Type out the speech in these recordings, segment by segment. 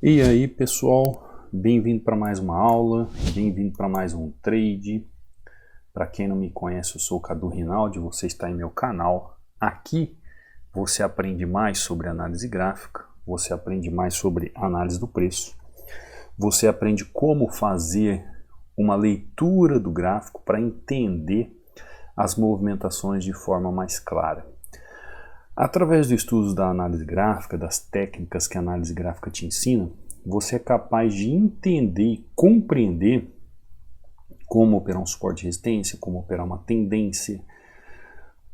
E aí pessoal, bem-vindo para mais uma aula, bem-vindo para mais um trade. Para quem não me conhece, eu sou o Cadu Rinaldi, você está em meu canal. Aqui você aprende mais sobre análise gráfica, você aprende mais sobre análise do preço, você aprende como fazer uma leitura do gráfico para entender as movimentações de forma mais clara. Através do estudo da análise gráfica, das técnicas que a análise gráfica te ensina, você é capaz de entender e compreender como operar um suporte de resistência, como operar uma tendência,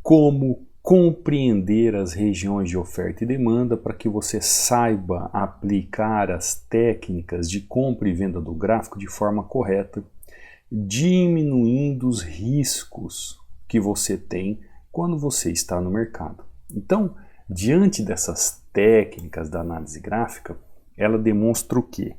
como compreender as regiões de oferta e demanda para que você saiba aplicar as técnicas de compra e venda do gráfico de forma correta, diminuindo os riscos que você tem quando você está no mercado. Então, diante dessas técnicas da análise gráfica, ela demonstra o quê?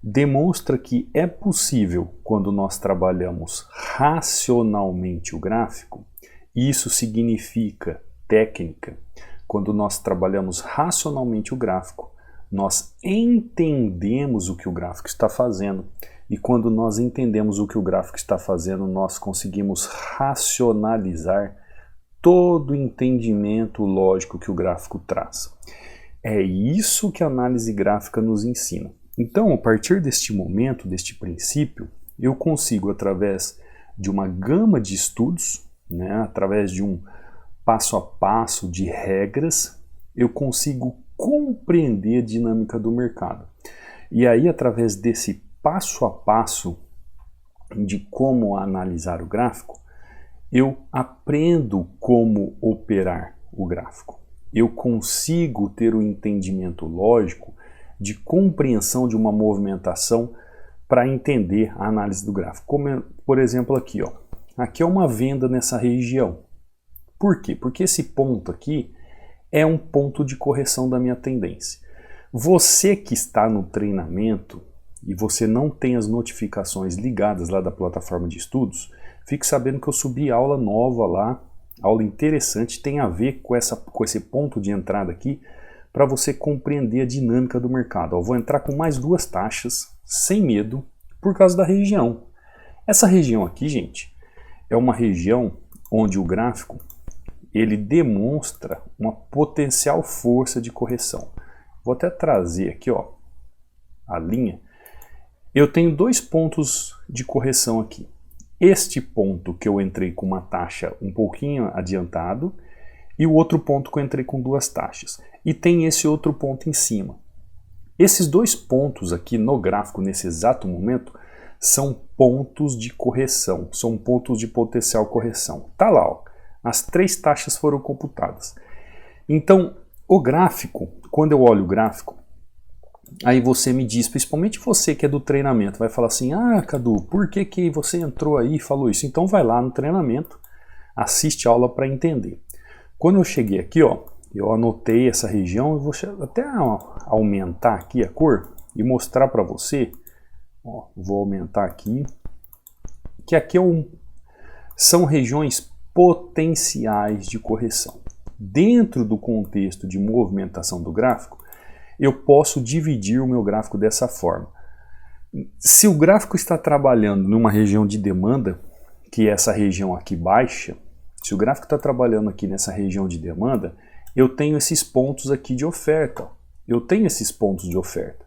Demonstra que é possível, quando nós trabalhamos racionalmente o gráfico, e isso significa técnica, quando nós trabalhamos racionalmente o gráfico, nós entendemos o que o gráfico está fazendo, e quando nós entendemos o que o gráfico está fazendo, nós conseguimos racionalizar todo o entendimento lógico que o gráfico traz. É isso que a análise gráfica nos ensina. Então, a partir deste momento, deste princípio, eu consigo, através de uma gama de estudos, através de um passo a passo de regras, eu consigo compreender a dinâmica do mercado. E aí, através desse passo a passo de como analisar o gráfico, eu aprendo como operar o gráfico. Eu consigo ter um entendimento lógico de compreensão de uma movimentação para entender a análise do gráfico. Como, por exemplo, aqui, ó. Aqui é uma venda nessa região. Por quê? Porque esse ponto aqui é um ponto de correção da minha tendência. Você que está no treinamento e você não tem as notificações ligadas lá da plataforma de estudos, fique sabendo que eu subi aula nova lá, aula interessante, tem a ver com esse ponto de entrada aqui, para você compreender a dinâmica do mercado. Eu vou entrar com mais duas taxas, sem medo, por causa da região. Essa região aqui, gente, é uma região onde o gráfico ele demonstra uma potencial força de correção. Vou até trazer aqui, ó, a linha. Eu tenho dois pontos de correção aqui. Este ponto que eu entrei com uma taxa um pouquinho adiantado e o outro ponto que eu entrei com duas taxas. E tem esse outro ponto em cima. Esses dois pontos aqui no gráfico, nesse exato momento, são pontos de correção, são pontos de potencial correção. Tá lá, ó, as três taxas foram computadas. Então, o gráfico, quando eu olho o gráfico, aí você me diz, principalmente você que é do treinamento, vai falar assim, ah, Cadu, por que você entrou aí e falou isso? Então vai lá no treinamento, assiste a aula para entender. Quando eu cheguei aqui, ó, eu anotei essa região, eu vou até aumentar aqui a cor e mostrar para você, ó, vou aumentar aqui, que aqui são regiões potenciais de correção. Dentro do contexto de movimentação do gráfico, eu posso dividir o meu gráfico dessa forma. Se o gráfico está trabalhando numa região de demanda, que é essa região aqui baixa, se o gráfico está trabalhando aqui nessa região de demanda, eu tenho esses pontos aqui de oferta. Eu tenho esses pontos de oferta.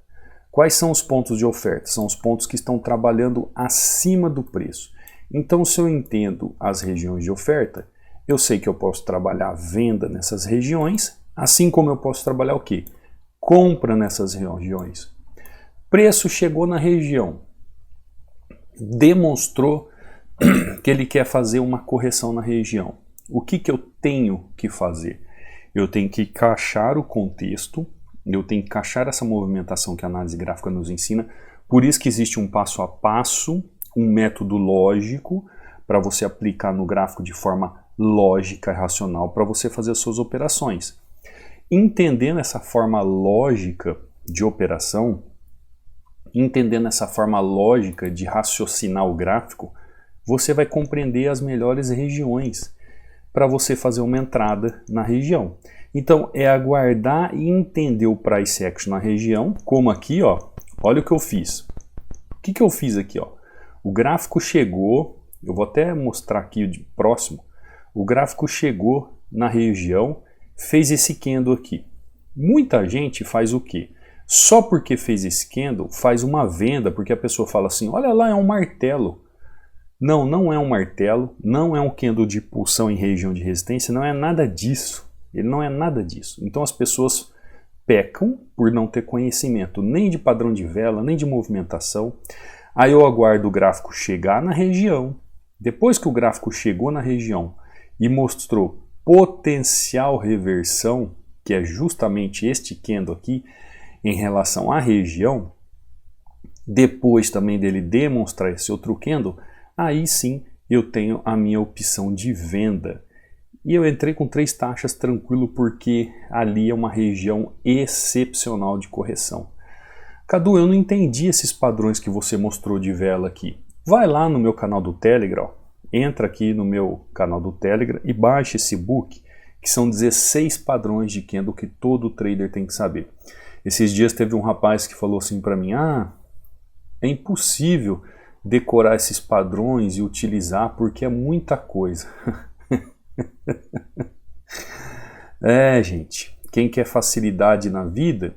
Quais são os pontos de oferta? São os pontos que estão trabalhando acima do preço. Então, se eu entendo as regiões de oferta, eu sei que eu posso trabalhar venda nessas regiões, assim como eu posso trabalhar o quê? Compra nessas regiões. Preço chegou na região, demonstrou que ele quer fazer uma correção na região. O que eu tenho que fazer? Eu tenho que encaixar o contexto, eu tenho que encaixar essa movimentação que a análise gráfica nos ensina, por isso que existe um passo a passo, um método lógico para você aplicar no gráfico de forma lógica e racional para você fazer as suas operações. Entendendo essa forma lógica de operação, entendendo essa forma lógica de raciocinar o gráfico, você vai compreender as melhores regiões para você fazer uma entrada na região. Então é aguardar e entender o price action na região, como aqui, ó, olha o que eu fiz. O que eu fiz aqui, ó? O gráfico chegou, eu vou até mostrar aqui de próximo, o gráfico chegou na região, fez esse candle aqui. Muita gente faz o quê? Só porque fez esse candle, faz uma venda, porque a pessoa fala assim, olha lá, é um martelo. Não, não é um martelo, não é um candle de pulsão em região de resistência, não é nada disso. Ele não é nada disso. Então as pessoas pecam por não ter conhecimento nem de padrão de vela, nem de movimentação. Aí eu aguardo o gráfico chegar na região. Depois que o gráfico chegou na região e mostrou potencial reversão, que é justamente este candle aqui, em relação à região, depois também dele demonstrar esse outro candle, aí sim eu tenho a minha opção de venda. E eu entrei com 3 taxas tranquilo porque ali é uma região excepcional de correção. Cadu, eu não entendi esses padrões que você mostrou de vela aqui. Vai lá no meu canal do Telegram, entra aqui no meu canal do Telegram e baixa esse book, que são 16 padrões de candle que todo trader tem que saber. Esses dias teve um rapaz que falou assim para mim, é impossível decorar esses padrões e utilizar porque é muita coisa. Gente, quem quer facilidade na vida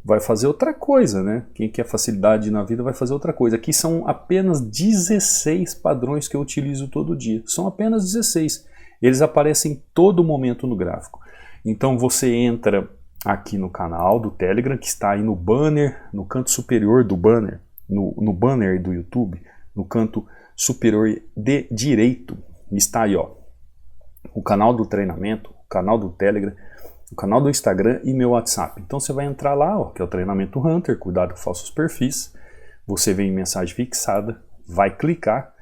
vai fazer outra coisa, né? Quem quer facilidade na vida vai fazer outra coisa. Aqui são apenas 16 padrões que eu utilizo todo dia. São apenas 16. Eles aparecem todo momento no gráfico. Então você entra aqui no canal do Telegram, que está aí no banner, no canto superior do banner, no banner do YouTube, no canto superior direito, está aí, ó, o canal do treinamento, o canal do Telegram, o canal do Instagram e meu WhatsApp. Então você vai entrar lá, ó, que é o Treinamento Hunter, cuidado com falsos perfis, você vem em mensagem fixada, vai clicar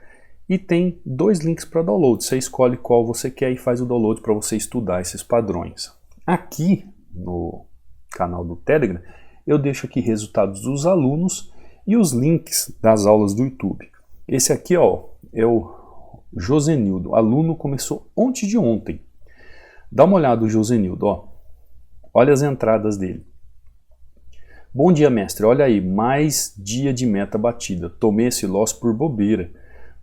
e tem 2 links para download. Você escolhe qual você quer e faz o download para você estudar esses padrões. Aqui no canal do Telegram, eu deixo aqui resultados dos alunos e os links das aulas do YouTube. Esse aqui, ó, é o Josenildo, aluno, começou ontem de ontem. Dá uma olhada no Josenildo, ó. Olha as entradas dele. Bom dia, mestre. Olha aí, mais dia de meta batida. Tomei esse loss por bobeira,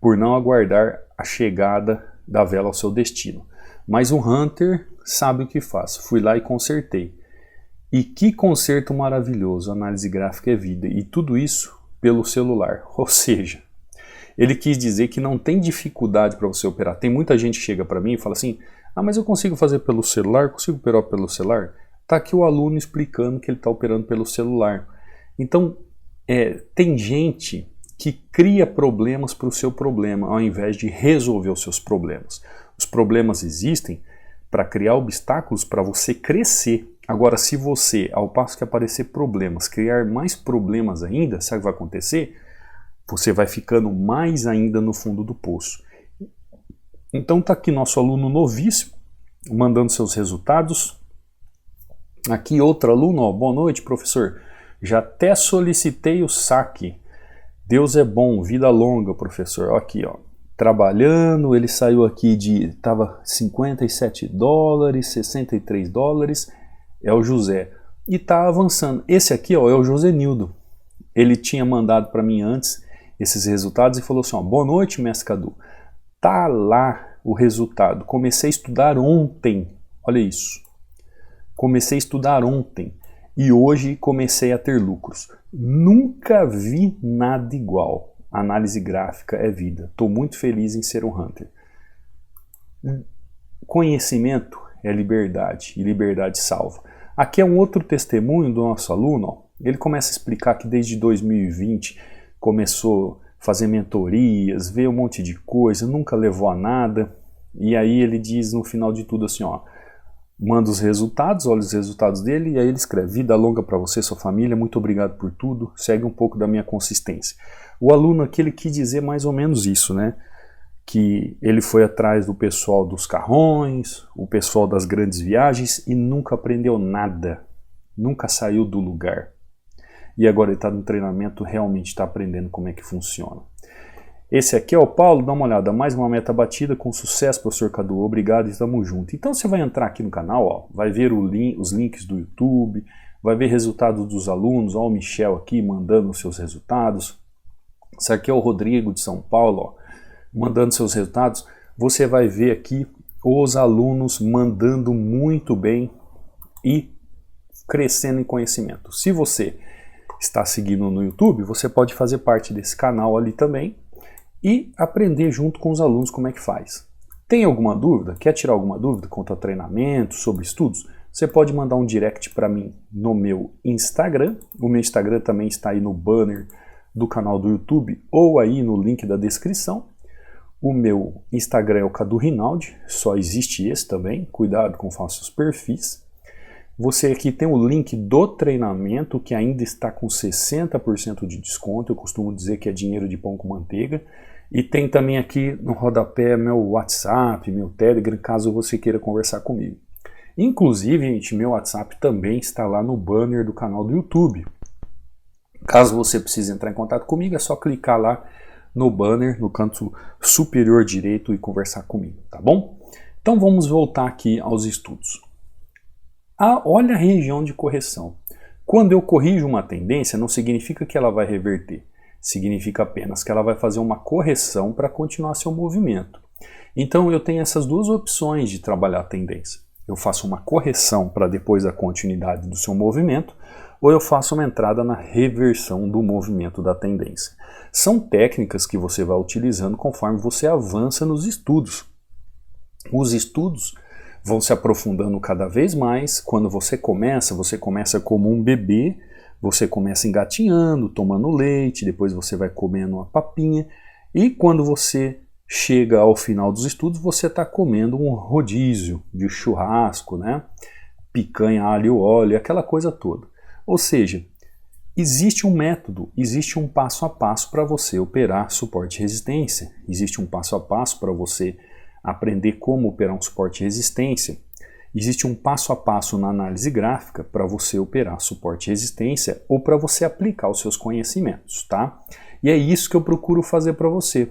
por não aguardar a chegada da vela ao seu destino. Mas o Hunter sabe o que faz. Fui lá e consertei. E que conserto maravilhoso. Análise gráfica é vida. E tudo isso pelo celular. Ou seja, ele quis dizer que não tem dificuldade para você operar. Tem muita gente que chega para mim e fala assim, mas eu consigo fazer pelo celular? Consigo operar pelo celular? Está aqui o aluno explicando que ele está operando pelo celular. Então, tem gente que cria problemas para o seu problema, ao invés de resolver os seus problemas. Os problemas existem para criar obstáculos para você crescer. Agora, se você, ao passo que aparecer problemas, criar mais problemas ainda, sabe o que vai acontecer? Você vai ficando mais ainda no fundo do poço. Então está aqui nosso aluno novíssimo, mandando seus resultados. Aqui outro aluno, ó, boa noite, professor. Já até solicitei o saque. Deus é bom, vida longa, professor. Ó, aqui, ó, trabalhando, ele saiu aqui estava 57 dólares, 63 dólares, é o José. E está avançando. Esse aqui, ó, é o Josenildo. Ele tinha mandado para mim antes esses resultados e falou assim, ó, boa noite, mestre Cadu. Tá lá o resultado. Comecei a estudar ontem. Olha isso. Comecei a estudar ontem e hoje comecei a ter lucros. Nunca vi nada igual. Análise gráfica é vida. Estou muito feliz em ser um Hunter. Conhecimento é liberdade e liberdade salva. Aqui é um outro testemunho do nosso aluno. Ó. Ele começa a explicar que desde 2020 começou a fazer mentorias, vê um monte de coisa, nunca levou a nada. E aí ele diz no final de tudo assim, ó, manda os resultados, olha os resultados dele, e aí ele escreve, vida longa para você e sua família, muito obrigado por tudo, segue um pouco da minha consistência. O aluno aqui, ele quis dizer mais ou menos isso, né? Que ele foi atrás do pessoal dos carrões, o pessoal das grandes viagens e nunca aprendeu nada, nunca saiu do lugar. E agora ele está no treinamento, realmente está aprendendo como é que funciona. Esse aqui é o Paulo, dá uma olhada, mais uma meta batida com sucesso, professor Cadu, obrigado e tamo junto. Então você vai entrar aqui no canal, ó, vai ver os links do YouTube, vai ver resultados dos alunos, ó, o Michel aqui mandando os seus resultados. Esse aqui é o Rodrigo de São Paulo, ó, mandando seus resultados. Você vai ver aqui os alunos mandando muito bem e crescendo em conhecimento. Se você está seguindo no YouTube, você pode fazer parte desse canal ali também e aprender junto com os alunos como é que faz. Tem alguma dúvida? Quer tirar alguma dúvida quanto a treinamento, sobre estudos? Você pode mandar um direct para mim no meu Instagram. O meu Instagram também está aí no banner do canal do YouTube ou aí no link da descrição. O meu Instagram é o Cadu Rinaldi, só existe esse também, cuidado com falsos perfis. Você aqui tem o link do treinamento que ainda está com 60% de desconto, eu costumo dizer que é dinheiro de pão com manteiga. E tem também aqui no rodapé meu WhatsApp, meu Telegram, caso você queira conversar comigo. Inclusive, gente, meu WhatsApp também está lá no banner do canal do YouTube. Caso você precise entrar em contato comigo, é só clicar lá no banner, no canto superior direito e conversar comigo, tá bom? Então vamos voltar aqui aos estudos. Olha a região de correção. Quando eu corrijo uma tendência, não significa que ela vai reverter. Significa apenas que ela vai fazer uma correção para continuar seu movimento. Então eu tenho essas duas opções de trabalhar a tendência. Eu faço uma correção para depois a continuidade do seu movimento, ou eu faço uma entrada na reversão do movimento da tendência. São técnicas que você vai utilizando conforme você avança nos estudos. Os estudos vão se aprofundando cada vez mais. Quando você começa como um bebê, você começa engatinhando, tomando leite, depois você vai comendo uma papinha, e quando você chega ao final dos estudos, você está comendo um rodízio de churrasco, né? Picanha, alho, óleo, aquela coisa toda. Ou seja, existe um método, existe um passo a passo para você operar suporte e resistência, existe um passo a passo para você aprender como operar um suporte e resistência, existe um passo a passo na análise gráfica para você operar suporte e resistência ou para você aplicar os seus conhecimentos, tá? E é isso que eu procuro fazer para você,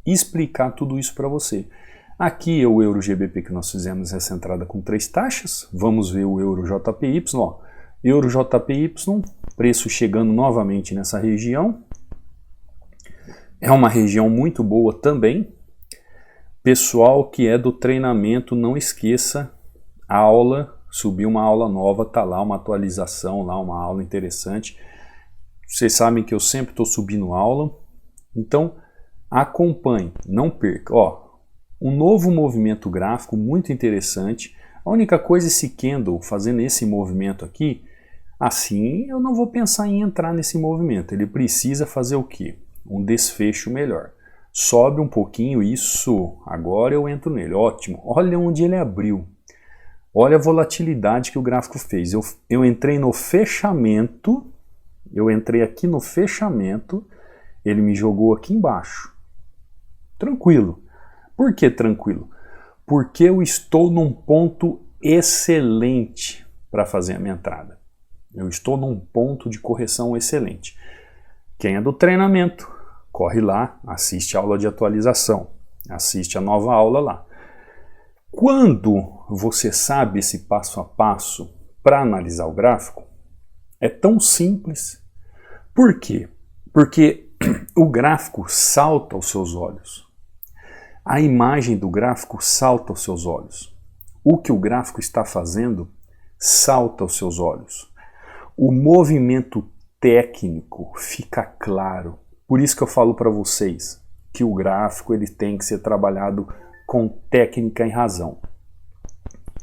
explicar tudo isso para você. Aqui é o Euro GBP que nós fizemos essa entrada com 3 taxas, vamos ver o Euro JPY, ó. Euro JPY, preço chegando novamente nessa região, é uma região muito boa também. Pessoal que é do treinamento, não esqueça, aula, subiu uma aula nova, tá lá uma atualização, lá uma aula interessante. Vocês sabem que eu sempre estou subindo aula, então acompanhe, não perca. Ó, um novo movimento gráfico muito interessante. A única coisa é esse candle fazendo esse movimento aqui, assim eu não vou pensar em entrar nesse movimento. Ele precisa fazer o quê? Um desfecho melhor. Sobe um pouquinho, isso, agora eu entro nele, ótimo. Olha onde ele abriu. Olha a volatilidade que o gráfico fez. Eu entrei no fechamento, eu entrei aqui no fechamento, ele me jogou aqui embaixo. Tranquilo. Por que tranquilo? Porque eu estou num ponto excelente para fazer a minha entrada. Eu estou num ponto de correção excelente. Quem é do treinamento, corre lá, assiste a aula de atualização, assiste a nova aula lá. Quando você sabe esse passo a passo para analisar o gráfico, é tão simples. Por quê? Porque o gráfico salta aos seus olhos. A imagem do gráfico salta aos seus olhos. O que o gráfico está fazendo salta aos seus olhos. O movimento técnico fica claro. Por isso que eu falo para vocês que o gráfico ele tem que ser trabalhado com técnica e razão.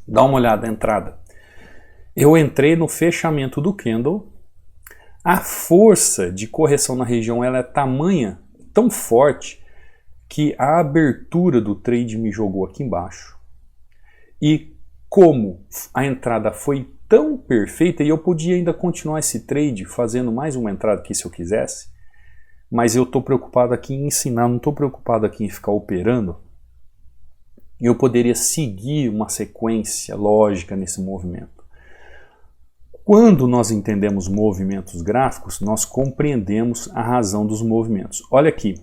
Dá uma olhada na entrada. Eu entrei no fechamento do candle. A força de correção na região ela é tamanha, tão forte, que a abertura do trade me jogou aqui embaixo. E como a entrada foi tão perfeita, e eu podia ainda continuar esse trade fazendo mais uma entrada aqui se eu quisesse, mas eu estou preocupado aqui em ensinar, não estou preocupado aqui em ficar operando. Eu poderia seguir uma sequência lógica nesse movimento. Quando nós entendemos movimentos gráficos, nós compreendemos a razão dos movimentos. Olha aqui,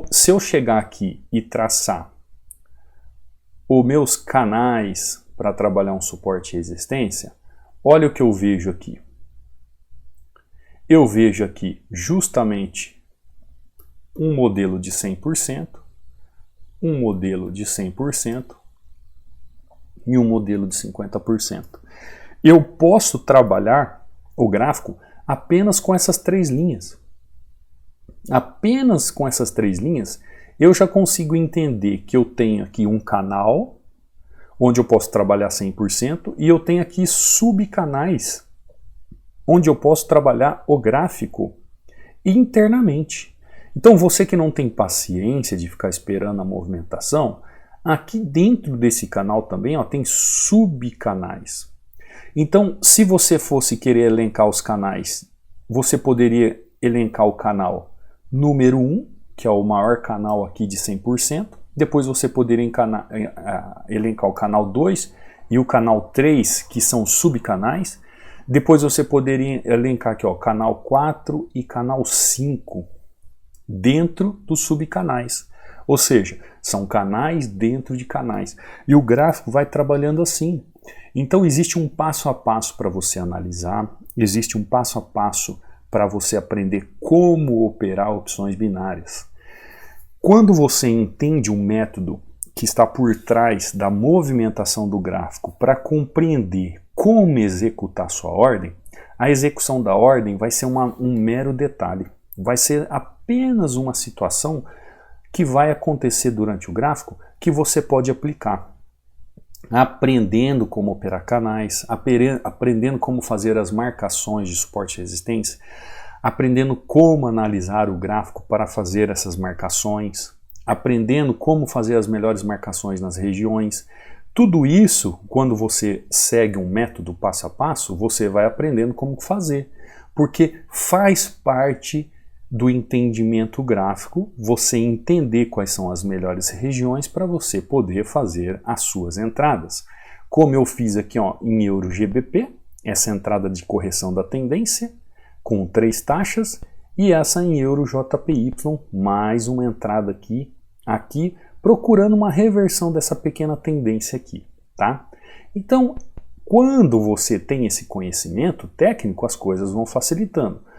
se eu chegar aqui e traçar os meus canais para trabalhar um suporte e resistência, olha o que eu vejo aqui. Eu vejo aqui justamente um modelo de 100%, um modelo de 100% e um modelo de 50%. Eu posso trabalhar o gráfico apenas com essas três linhas. Apenas com essas três linhas, eu já consigo entender que eu tenho aqui um canal, onde eu posso trabalhar 100%, e eu tenho aqui subcanais, onde eu posso trabalhar o gráfico internamente. Então você que não tem paciência de ficar esperando a movimentação, aqui dentro desse canal também tem subcanais. Então, se você fosse querer elencar os canais, você poderia elencar o canal número 1, que é o maior canal aqui de 100%. Depois você poderia elencar o canal 2 e o canal 3, que são subcanais. Depois você poderia elencar aqui, canal 4 e canal 5, dentro dos subcanais. Ou seja, são canais dentro de canais. E o gráfico vai trabalhando assim. Então existe um passo a passo para você analisar, existe um passo a passo para você aprender como operar opções binárias. Quando você entende um método que está por trás da movimentação do gráfico para compreender como executar sua ordem, a execução da ordem vai ser um mero detalhe. Vai ser apenas uma situação que vai acontecer durante o gráfico que você pode aplicar. Aprendendo como operar canais, aprendendo como fazer as marcações de suporte e resistência, aprendendo como analisar o gráfico para fazer essas marcações, aprendendo como fazer as melhores marcações nas regiões. Tudo isso, quando você segue um método passo a passo, você vai aprendendo como fazer, porque faz parte do entendimento gráfico, você entender quais são as melhores regiões para você poder fazer as suas entradas. Como eu fiz aqui em Euro GBP, essa entrada de correção da tendência, com 3 taxas, e essa em Euro JPY, mais uma entrada aqui, procurando uma reversão dessa pequena tendência aqui, tá? Então, quando você tem esse conhecimento técnico, as coisas vão facilitando.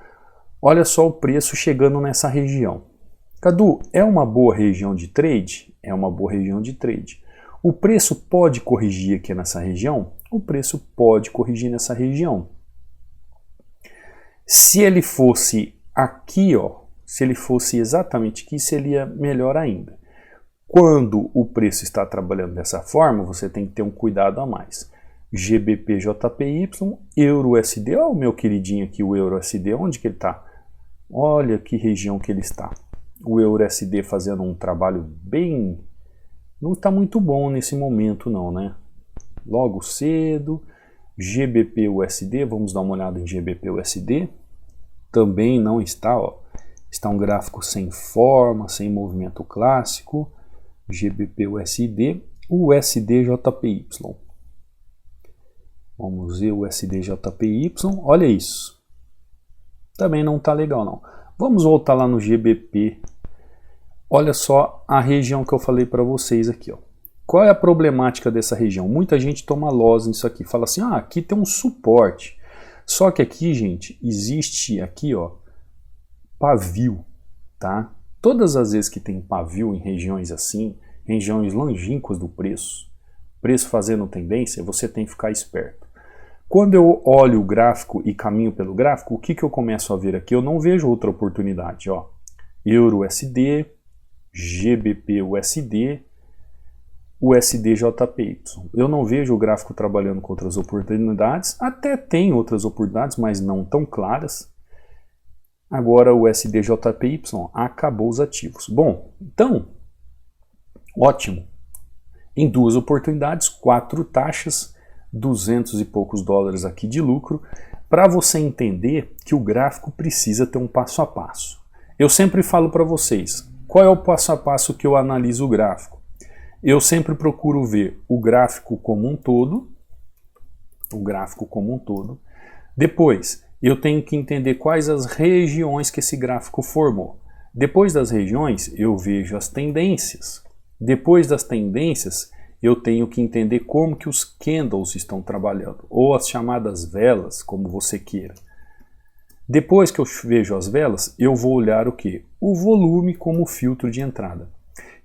Olha só o preço chegando nessa região. Cadu, é uma boa região de trade? É uma boa região de trade. O preço pode corrigir aqui nessa região? O preço pode corrigir nessa região. Se ele fosse aqui, se ele fosse exatamente aqui, seria melhor ainda. Quando o preço está trabalhando dessa forma, você tem que ter um cuidado a mais. GBP, JPY, Euro USD, olha o meu queridinho aqui, o Euro USD, onde que ele está? Olha que região que ele está. O EURUSD fazendo um trabalho bem... não está muito bom nesse momento não, né? Logo cedo. GBP USD, vamos dar uma olhada em GBP USD. Também não está, está um gráfico sem forma, sem movimento clássico. GBP USD, USD JPY. Vamos ver o USD JPY, olha isso. Também não está legal não. Vamos voltar lá no GBP. Olha só a região que eu falei para vocês aqui. Qual é a problemática dessa região? Muita gente toma loss nisso aqui. Fala assim, aqui tem um suporte. Só que aqui, gente, existe aqui, pavio, tá? Todas as vezes que tem pavio em regiões assim, regiões longínquas do preço fazendo tendência, você tem que ficar esperto. Quando eu olho o gráfico e caminho pelo gráfico, o que eu começo a ver aqui? Eu não vejo outra oportunidade. Euro USD, GBP USD, USD JPY. Eu não vejo o gráfico trabalhando com outras oportunidades. Até tem outras oportunidades, mas não tão claras. Agora o USD JPY acabou os ativos. Bom, então, ótimo. Em 2 oportunidades, 4 taxas, 200 e poucos dólares aqui de lucro, para você entender que o gráfico precisa ter um passo a passo. Eu sempre falo para vocês, qual é o passo a passo que eu analiso o gráfico? Eu sempre procuro ver o gráfico como um todo, Depois, eu tenho que entender quais as regiões que esse gráfico formou. Depois das regiões, eu vejo as tendências. Depois das tendências, eu tenho que entender como que os candles estão trabalhando, ou as chamadas velas, como você queira. Depois que eu vejo as velas, eu vou olhar o quê? O volume como filtro de entrada.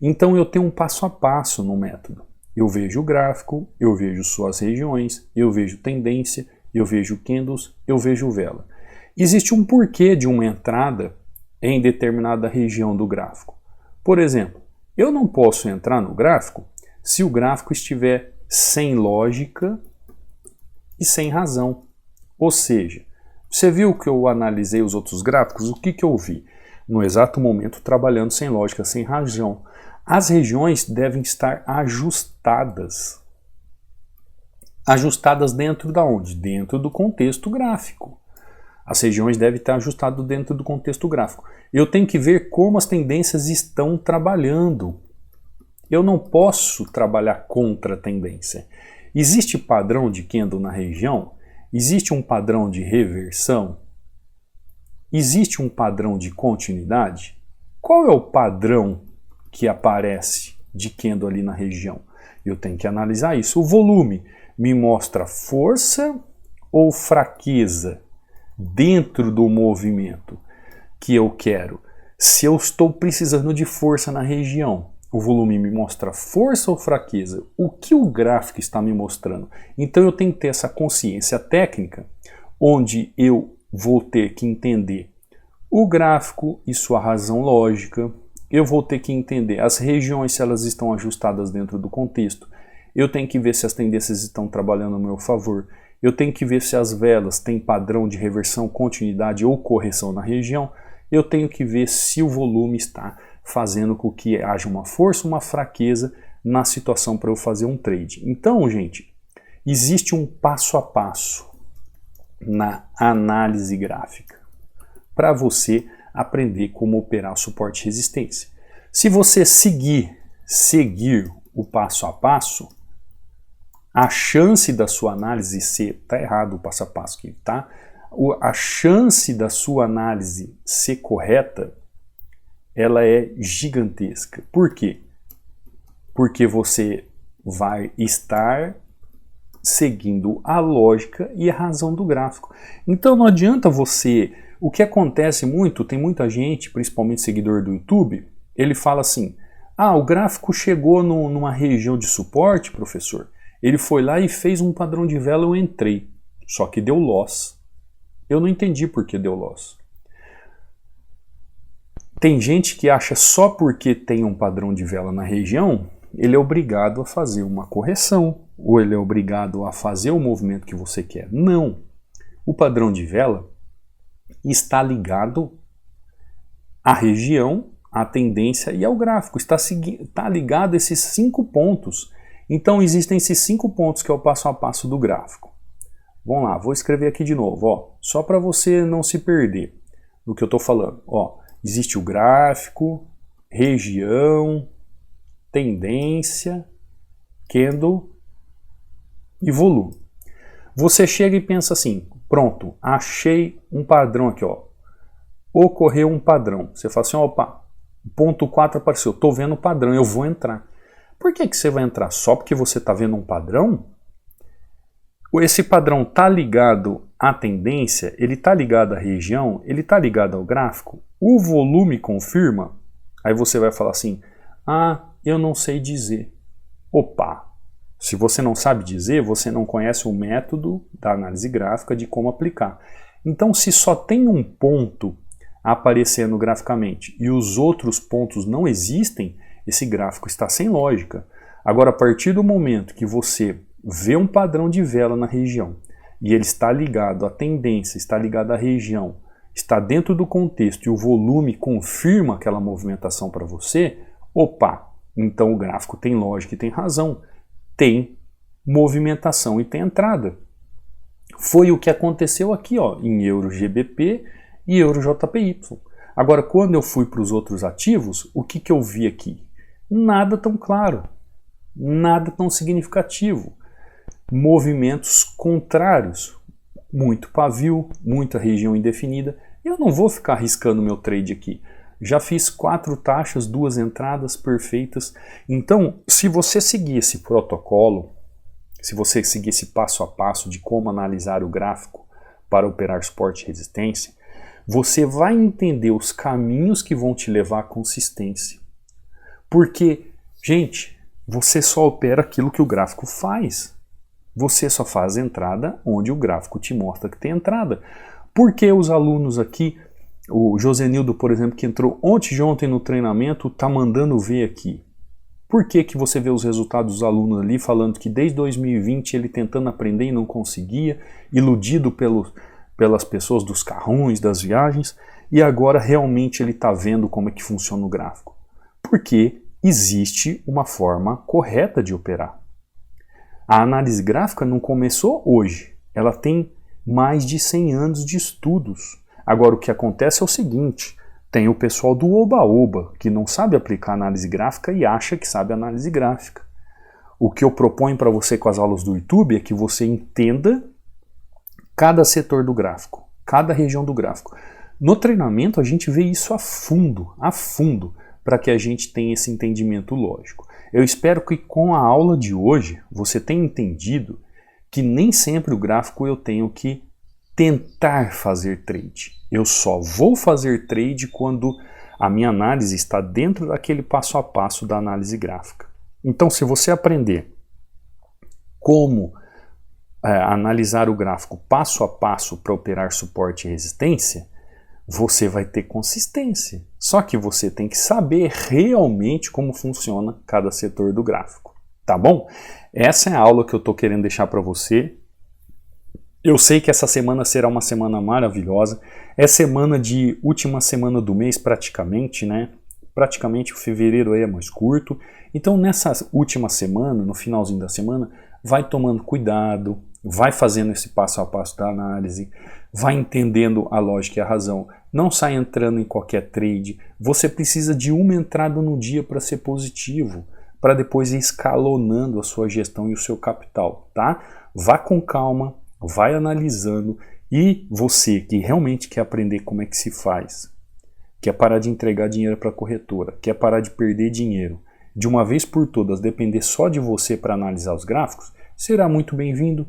Então eu tenho um passo a passo no método. Eu vejo o gráfico, eu vejo suas regiões, eu vejo tendência, eu vejo candles, eu vejo vela. Existe um porquê de uma entrada em determinada região do gráfico. Por exemplo, eu não posso entrar no gráfico se o gráfico estiver sem lógica e sem razão. Ou seja, você viu que eu analisei os outros gráficos? O que eu vi? No exato momento, trabalhando sem lógica, sem razão. As regiões devem estar ajustadas. Ajustadas dentro da onde? Dentro do contexto gráfico. As regiões devem estar ajustadas dentro do contexto gráfico. Eu tenho que ver como as tendências estão trabalhando. Eu não posso trabalhar contra a tendência. Existe padrão de candle na região? Existe um padrão de reversão? Existe um padrão de continuidade? Qual é o padrão que aparece de candle ali na região? Eu tenho que analisar isso. O volume me mostra força ou fraqueza dentro do movimento que eu quero? Se eu estou precisando de força na região, o volume me mostra força ou fraqueza? O que o gráfico está me mostrando? Então eu tenho que ter essa consciência técnica, onde eu vou ter que entender o gráfico e sua razão lógica. Eu vou ter que entender as regiões, se elas estão ajustadas dentro do contexto. Eu tenho que ver se as tendências estão trabalhando a meu favor. Eu tenho que ver se as velas têm padrão de reversão, continuidade ou correção na região. Eu tenho que ver se o volume está fazendo com que haja uma força, uma fraqueza na situação para eu fazer um trade. Então, gente, existe um passo a passo na análise gráfica para você aprender como operar suporte e resistência. Se você seguir o passo a passo, a chance da sua análise ser... Tá errado o passo a passo aqui, tá? A chance da sua análise ser correta, ela é gigantesca. Por quê? Porque você vai estar seguindo a lógica e a razão do gráfico. Então não adianta você... O que acontece muito, tem muita gente, principalmente seguidor do YouTube, ele fala assim, o gráfico chegou numa região de suporte, professor, ele foi lá e fez um padrão de vela, eu entrei, só que deu loss. Eu não entendi por que deu loss. Tem gente que acha só porque tem um padrão de vela na região, ele é obrigado a fazer uma correção, ou ele é obrigado a fazer o movimento que você quer. Não. O padrão de vela está ligado à região, à tendência e ao gráfico. Está ligado a esses 5 pontos. Então existem esses 5 pontos que é o passo a passo do gráfico. Vamos lá, vou escrever aqui de novo, ó, só para você não se perder no que eu estou falando. Ó, existe o gráfico, região, tendência, candle e volume. Você chega e pensa assim, pronto, achei um padrão aqui, ó. Ocorreu um padrão. Você fala assim, opa, ponto 4 apareceu, estou vendo o padrão, eu vou entrar. Por que você vai entrar? Só porque você está vendo um padrão? Esse padrão está ligado à tendência, ele está ligado à região, ele está ligado ao gráfico? O volume confirma? Aí você vai falar assim, eu não sei dizer. Opa! Se você não sabe dizer, você não conhece o método da análise gráfica de como aplicar. Então, se só tem um ponto aparecendo graficamente e os outros pontos não existem, esse gráfico está sem lógica. Agora, a partir do momento que você vê um padrão de vela na região e ele está ligado à tendência, está ligado à região, está dentro do contexto e o volume confirma aquela movimentação para você, opa, então o gráfico tem lógica e tem razão. Tem movimentação e tem entrada. Foi o que aconteceu aqui, ó, em Euro GBP e Euro JPY. Agora, quando eu fui para os outros ativos, o que eu vi aqui? Nada tão claro, nada tão significativo. Movimentos contrários. muito pavio, muita região indefinida. Eu não vou ficar arriscando meu trade aqui. Já fiz 4 taxas, 2 entradas perfeitas. Então, se você seguir esse protocolo, se você seguir esse passo a passo de como analisar o gráfico para operar suporte e resistência, você vai entender os caminhos que vão te levar à consistência. Porque, gente, você só opera aquilo que o gráfico faz. Você só faz entrada onde o gráfico te mostra que tem entrada. Por que os alunos aqui, o Josenildo, por exemplo, que entrou ontem no treinamento, está mandando ver aqui? Por que que você vê os resultados dos alunos ali falando que desde 2020 ele tentando aprender e não conseguia, iludido pelas pessoas dos carrões, das viagens, e agora realmente ele está vendo como é que funciona o gráfico? Porque existe uma forma correta de operar. A análise gráfica não começou hoje, ela tem mais de 100 anos de estudos. Agora o que acontece é o seguinte, tem o pessoal do oba-oba, que não sabe aplicar análise gráfica e acha que sabe análise gráfica. O que eu proponho para você com as aulas do YouTube é que você entenda cada setor do gráfico, cada região do gráfico. No treinamento a gente vê isso a fundo, para que a gente tenha esse entendimento lógico. Eu espero que com a aula de hoje você tenha entendido que nem sempre o gráfico eu tenho que tentar fazer trade. Eu só vou fazer trade quando a minha análise está dentro daquele passo a passo da análise gráfica. Então, se você aprender como analisar o gráfico passo a passo para operar suporte e resistência, você vai ter consistência. Só que você tem que saber realmente como funciona cada setor do gráfico. Tá bom? Essa é a aula que eu estou querendo deixar para você. Eu sei que essa semana será uma semana maravilhosa. É semana de última semana do mês praticamente, né? Praticamente o fevereiro aí é mais curto. Então nessa última semana, no finalzinho da semana, vai tomando cuidado, vai fazendo esse passo a passo da análise, vai entendendo a lógica e a razão. Não sai entrando em qualquer trade. Você precisa de uma entrada no dia para ser positivo, para depois ir escalonando a sua gestão e o seu capital, tá? Vá com calma, vai analisando, e você que realmente quer aprender como é que se faz, quer parar de entregar dinheiro para a corretora, quer parar de perder dinheiro, de uma vez por todas depender só de você para analisar os gráficos, será muito bem-vindo.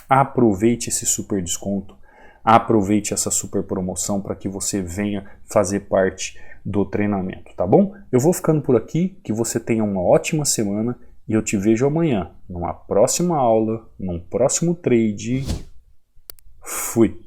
Aproveite esse super desconto, aproveite essa super promoção para que você venha fazer parte do treinamento, tá bom? Eu vou ficando por aqui, que você tenha uma ótima semana e eu te vejo amanhã, numa próxima aula, num próximo trade. Fui!